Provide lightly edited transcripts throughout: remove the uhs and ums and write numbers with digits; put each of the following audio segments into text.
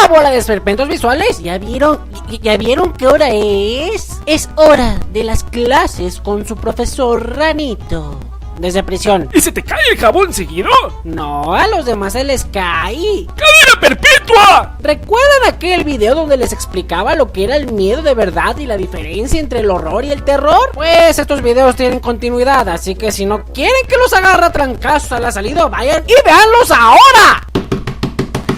¡Hola, bola de esperpentos visuales! ¿Ya vieron qué hora es? Es hora de las clases con su profesor Ranito. Desde prisión. ¿Y se te cae el jabón seguido? No, a los demás se les cae. ¡Cadena perpetua! ¿Recuerdan aquel video donde les explicaba lo que era el miedo de verdad y la diferencia entre el horror y el terror? Pues estos videos tienen continuidad, así que si no quieren que los agarre a trancazos a la salida, vayan y véanlos ahora.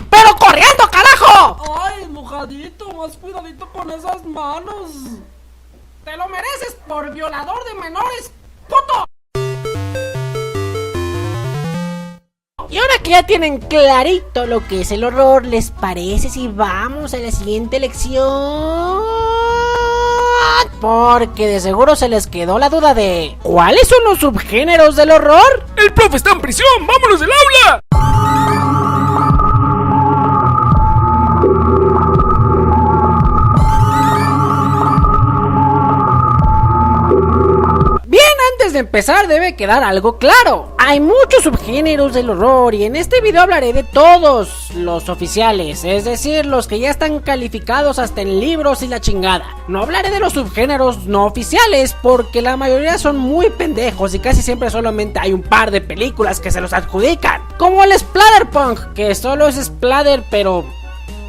¡Pero corriendo, carajo! ¡Ay, mojadito! Más cuidadito con esas manos. ¡Te lo mereces por violador de menores, puto! Y ahora que ya tienen clarito lo que es el horror, ¿les parece si vamos a la siguiente lección? Porque de seguro se les quedó la duda de ¿cuáles son los subgéneros del horror? ¡El profe está en prisión! ¡Vámonos del aula! Antes de empezar debe quedar algo claro. Hay muchos subgéneros del horror y en este video hablaré de todos los oficiales, es decir, los que ya están calificados hasta en libros y la chingada. No hablaré de los subgéneros no oficiales porque la mayoría son muy pendejos y casi siempre solamente hay un par de películas que se los adjudican. Como el Splatterpunk, que solo es splatter pero...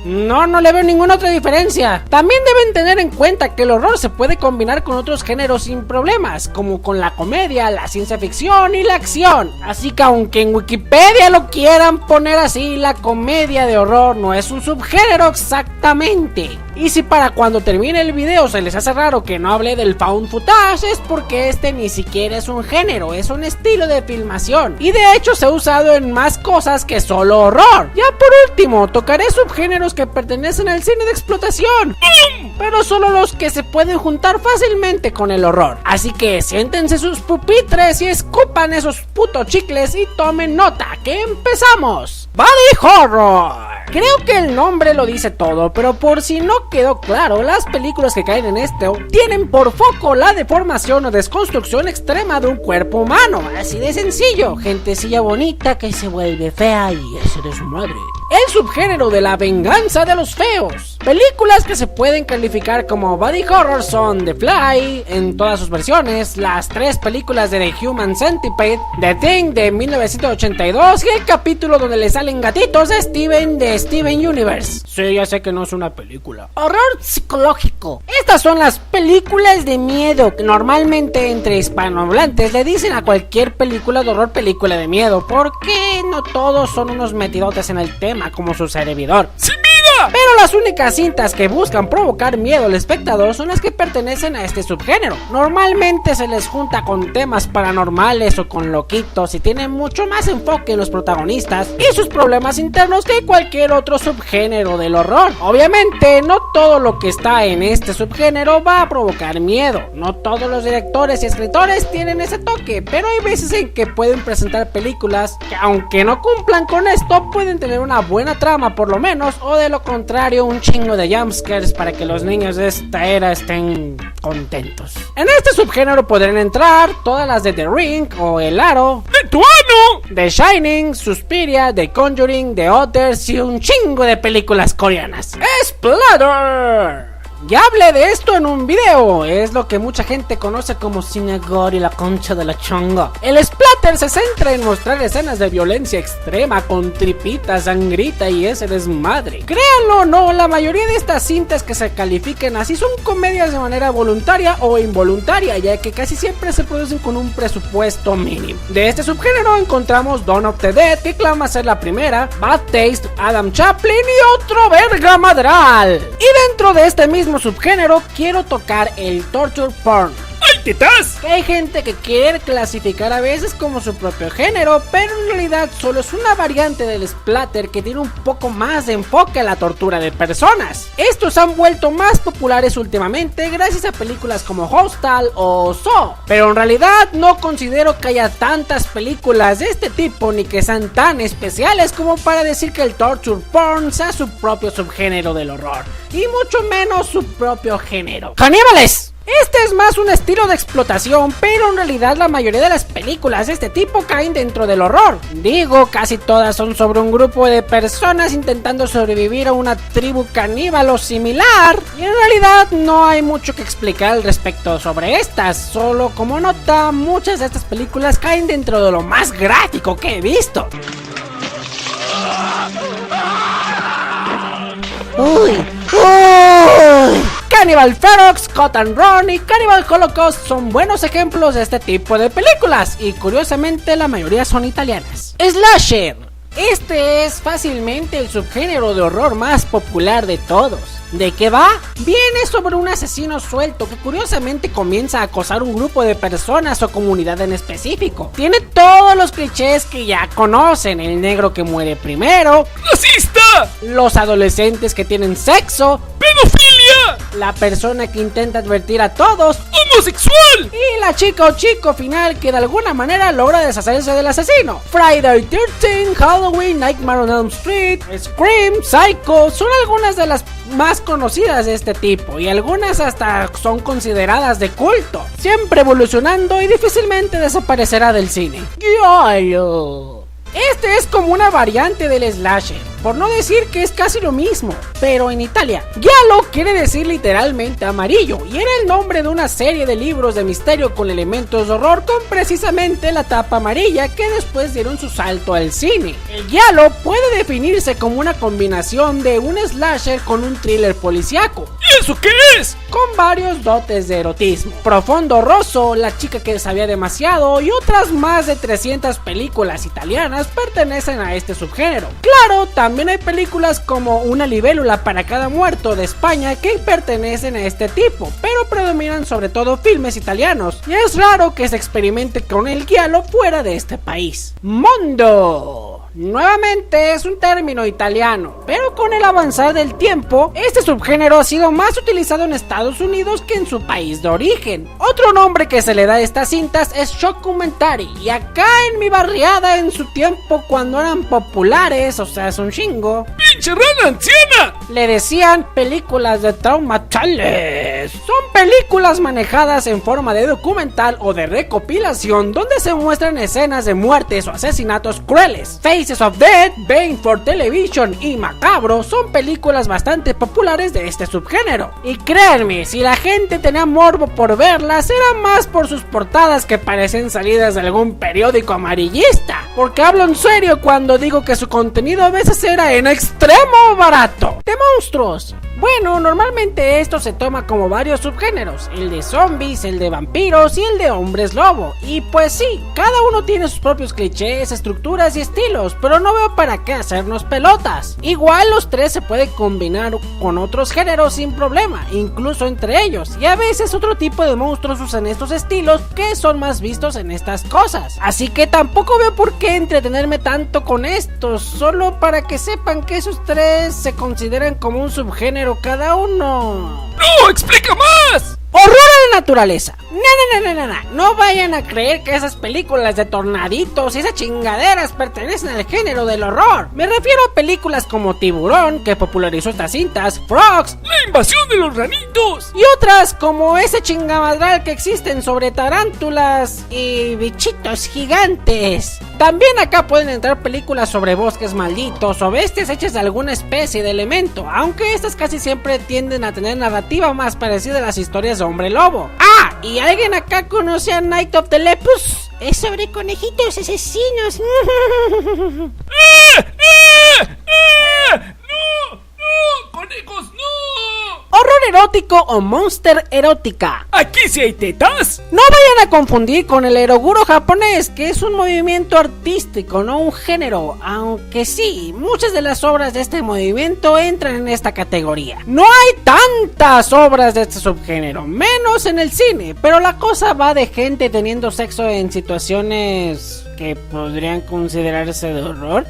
No le veo ninguna otra diferencia. También deben tener en cuenta que el horror se puede combinar con otros géneros sin problemas, como con la comedia, la ciencia ficción y la acción. Así que aunque en Wikipedia lo quieran poner así, la comedia de horror no es un subgénero exactamente. Y si para cuando termine el video se les hace raro que no hable del found footage, es porque este ni siquiera es un género, es un estilo de filmación. Y de hecho se ha usado en más cosas que solo horror. Ya por último, tocaré subgéneros que pertenecen al cine de explotación, pero solo los que se pueden juntar fácilmente con el horror. Así que siéntense sus pupitres y escupan esos putos chicles y tomen nota, que empezamos. Body Horror. Creo que el nombre lo dice todo, pero por si no quedó claro, las películas que caen en este tienen por foco la deformación o desconstrucción extrema de un cuerpo humano. Así de sencillo, gentecilla bonita que se vuelve fea y ese de su madre. El subgénero de la venganza de los feos. Películas que se pueden calificar como body horror son The Fly en todas sus versiones, las 3 películas de The Human Centipede, The Thing de 1982 y el capítulo donde le salen gatitos de Steven Universe. Sí, ya sé que no es una película. Horror psicológico. Estas son las películas de miedo que normalmente entre hispanohablantes le dicen a cualquier película de horror película de miedo, porque no todos son unos metidotes en el tema como su servidor. ¡Sin vida! Pero las únicas cintas que buscan provocar miedo al espectador son las que pertenecen a este subgénero. Normalmente se les junta con temas paranormales o con loquitos y tienen mucho más enfoque en los protagonistas y sus problemas internos que cualquier otro subgénero del horror. Obviamente no todo lo que está en este subgénero va a provocar miedo. No todos los directores y escritores tienen ese toque, pero hay veces en que pueden presentar películas que aunque no cumplan con esto pueden tener una buena trama por lo menos, o de lo contrario un chingo de jumpscares para que los niños de esta era estén contentos. En este subgénero podrán entrar todas las de The Ring o El Aro, ¡De tu ano! The Shining, Suspiria, The Conjuring, The Others y un chingo de películas coreanas. ¡Splatter! Ya hablé de esto en un video, es lo que mucha gente conoce como cine gore y la concha de la chonga. El splatter se centra en mostrar escenas de violencia extrema con tripita, sangrita y ese desmadre. Créanlo o no, la mayoría de estas cintas que se califican así son comedias de manera voluntaria o involuntaria, ya que casi siempre se producen con un presupuesto mínimo. De este subgénero encontramos Dawn of the Dead, que clama ser la primera, Bad Taste, Adam Chaplin y otro verga madral. Y dentro de este mismo subgénero quiero tocar el torture porn. ¡Ay, tetas! Que hay gente que quiere clasificar a veces como su propio género, pero en realidad solo es una variante del splatter que tiene un poco más de enfoque a la tortura de personas. Estos han vuelto más populares últimamente gracias a películas como Hostal o Saw, pero en realidad no considero que haya tantas películas de este tipo ni que sean tan especiales como para decir que el torture porn sea su propio subgénero del horror, y mucho menos su propio género. ¡Caníbales! Este es más un estilo de explotación, pero en realidad la mayoría de las películas de este tipo caen dentro del horror. Digo, casi todas son sobre un grupo de personas intentando sobrevivir a una tribu caníbal o similar, y en realidad no hay mucho que explicar al respecto sobre estas, solo como nota, muchas de estas películas caen dentro de lo más gráfico que he visto. ¡Uy! Cannibal Ferox, Cut and Run y Cannibal Holocaust son buenos ejemplos de este tipo de películas, y curiosamente la mayoría son italianas. Slasher. Este es fácilmente el subgénero de horror más popular de todos. ¿De qué va? Viene sobre un asesino suelto que curiosamente comienza a acosar un grupo de personas o comunidad en específico. Tiene todos los clichés que ya conocen: el negro que muere primero, ¡Racista! los adolescentes que tienen sexo, ¡Pedofilia! la persona que intenta advertir a todos, ¡Homosexual! y la chica o chico final que de alguna manera logra deshacerse del asesino. Friday 13, Halloween, Nightmare on Elm Street, Scream, Psycho son algunas de las más conocidas de este tipo, y algunas hasta son consideradas de culto, siempre evolucionando y difícilmente desaparecerá del cine. ¡Giallo! Este es como una variante del slasher, por no decir que es casi lo mismo, pero en Italia. Giallo quiere decir literalmente amarillo, y era el nombre de una serie de libros de misterio con elementos de horror con precisamente la tapa amarilla, que después dieron su salto al cine. El giallo puede definirse como una combinación de un slasher con un thriller policíaco. ¿Y eso qué es? Con varios dotes de erotismo, profundo rosso, la chica que sabía demasiado y otras más de 300 películas italianas pertenecen a este subgénero. Claro, también hay películas como Una libélula para cada muerto de España que pertenecen a este tipo, pero predominan sobre todo filmes italianos, y es raro que se experimente con el giallo fuera de este país. Mondo. Nuevamente es un término italiano, pero con el avanzar del tiempo, este subgénero ha sido más utilizado en Estados Unidos que en su país de origen. Otro nombre que se le da a estas cintas es shockumentary, y acá en mi barriada en su tiempo cuando eran populares, o sea es un chingo, ¡Pinche rana anciana! le decían películas de trauma tales. Son películas manejadas en forma de documental o de recopilación donde se muestran escenas de muertes o asesinatos crueles. Faces of Death, Bane for Television y Macabro son películas bastante populares de este subgénero. Y créanme, si la gente tenía morbo por verlas, era más por sus portadas que parecen salidas de algún periódico amarillista. Porque hablo en serio cuando digo que su contenido a veces era en extremo barato. De monstruos. Bueno, normalmente esto se toma como varios subgéneros, el de zombies, el de vampiros y el de hombres lobo. Y pues sí, cada uno tiene sus propios clichés, estructuras y estilos, pero no veo para qué hacernos pelotas. Igual los tres se pueden combinar con otros géneros sin problema, incluso entre ellos, y a veces otro tipo de monstruos usan estos estilos que son más vistos en estas cosas. Así que tampoco veo por qué entretenerme tanto con estos, solo para que sepan que esos tres se consideran como un subgénero cada uno. ¡No! ¡Explica más! Horror a la naturaleza. No vayan a creer que esas películas de tornaditos y esas chingaderas pertenecen al género del horror. Me refiero a películas como Tiburón, que popularizó estas cintas, Frogs, ¡La invasión de los ranitos! y otras como ese chingamadral que existen sobre tarántulas y bichitos gigantes. También acá pueden entrar películas sobre bosques malditos o bestias hechas de alguna especie de elemento, aunque estas casi siempre tienden a tener narrativa más parecida a las historias de Hombre Lobo. Ah, y alguien acá conoce a Night of the Lepus. Es sobre conejitos asesinos. ¡No! ¡Conejos, no! Horror erótico o monster erótica. ¿Aquí sí hay tetas? No vayan a confundir con el eroguro japonés, que es un movimiento artístico, no un género, aunque sí, muchas de las obras de este movimiento entran en esta categoría. No hay tantas obras de este subgénero, menos en el cine, pero la cosa va de gente teniendo sexo en situaciones que podrían considerarse de horror.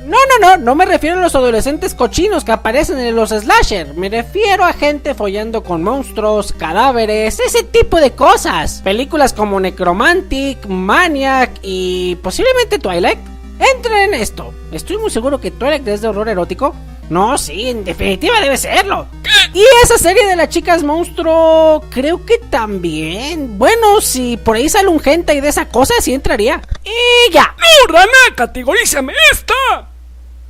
No me refiero a los adolescentes cochinos que aparecen en los slasher. Me refiero a gente follando con monstruos, cadáveres, ese tipo de cosas. Películas como Necromantic, Maniac y posiblemente Twilight entran en esto. Estoy muy seguro que Twilight es de horror erótico. No, sí, en definitiva debe serlo. Y esa serie de las chicas monstruo, creo que también. Bueno, si por ahí sale un hentai de esa cosa, sí entraría. Y ya. ¡No, rana! ¡Categorízame esta!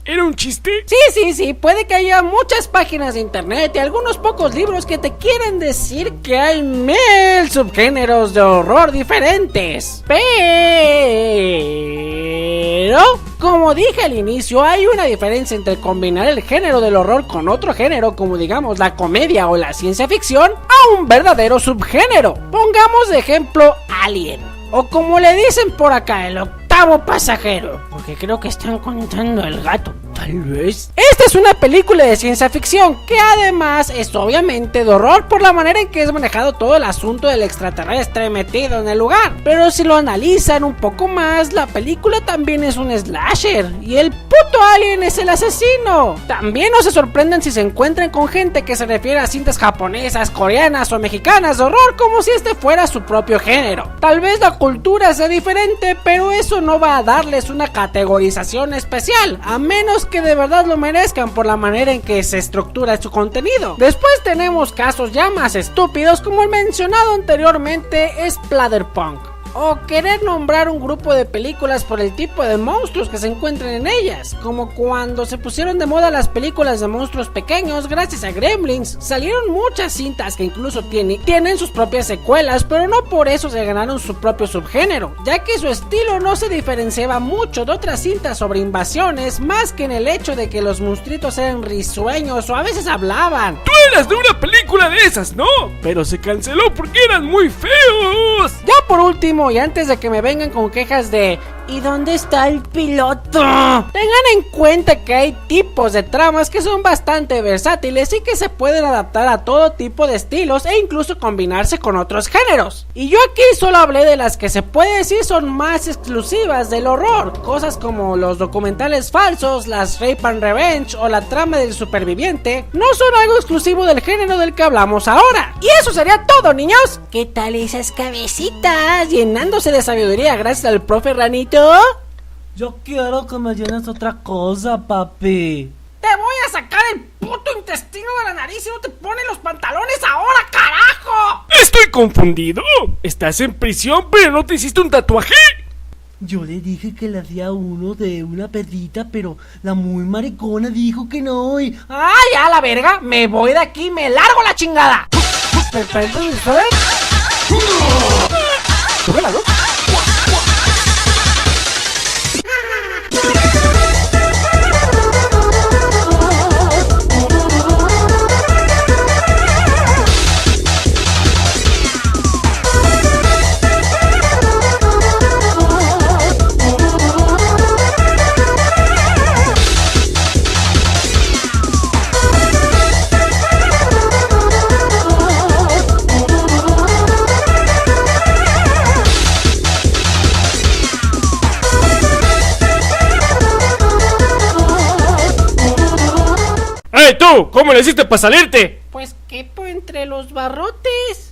¿Era un chiste? Sí, puede que haya muchas páginas de internet y algunos pocos libros que te quieren decir que hay 1000 subgéneros de horror diferentes. Pero, como dije al inicio, hay una diferencia entre combinar el género del horror con otro género, como digamos la comedia o la ciencia ficción, a un verdadero subgénero. Pongamos de ejemplo Alien, o como le dicen por acá, el octavo pasajero, porque creo que están contando el gato, tal vez. Esta es una película de ciencia ficción que además es obviamente de horror por la manera en que es manejado todo el asunto del extraterrestre metido en el lugar. Pero si lo analizan un poco más, la película también es un slasher y el puto alien es el asesino. También no se sorprendan si se encuentran con gente que se refiere a cintas japonesas, coreanas o mexicanas de horror como si este fuera su propio género. Tal vez la cultura sea diferente, pero eso no va a darles una categorización especial, a menos que de verdad lo merezcan por la manera en que se estructura su contenido. Después tenemos casos ya más estúpidos como el mencionado anteriormente Splatterpunk, o querer nombrar un grupo de películas por el tipo de monstruos que se encuentran en ellas, como cuando se pusieron de moda las películas de monstruos pequeños gracias a Gremlins. Salieron muchas cintas que incluso tienen sus propias secuelas, pero no por eso se ganaron su propio subgénero, ya que su estilo no se diferenciaba mucho de otras cintas sobre invasiones, más que en el hecho de que los monstruitos eran risueños o a veces hablaban. Tú eras de una película de esas, ¿no? Pero se canceló porque eran muy feos. Ya por último, y antes de que me vengan con quejas de ¿y dónde está el piloto?, tengan en cuenta que hay tipos de tramas que son bastante versátiles y que se pueden adaptar a todo tipo de estilos e incluso combinarse con otros géneros. Y yo aquí solo hablé de las que se puede decir son más exclusivas del horror, cosas como los documentales falsos, las Rape and Revenge o la trama del superviviente, no son algo exclusivo del género del que hablamos ahora. Y eso sería todo, niños. ¿Qué tal esas cabecitas llenándose de sabiduría gracias al profe Ranito? Yo quiero que me llenes otra cosa, papi. Te voy a sacar el puto intestino de la nariz y no te pones los pantalones ahora, carajo. Estoy confundido. Estás en prisión, pero no te hiciste un tatuaje. Yo le dije que le hacía uno de una pedita, pero la muy maricona dijo que no y... ¡Ah, ya la verga! Me voy de aquí, me largo la chingada. ¡Hey tú! ¿Cómo le hiciste para salirte? Pues quepo entre los barrotes.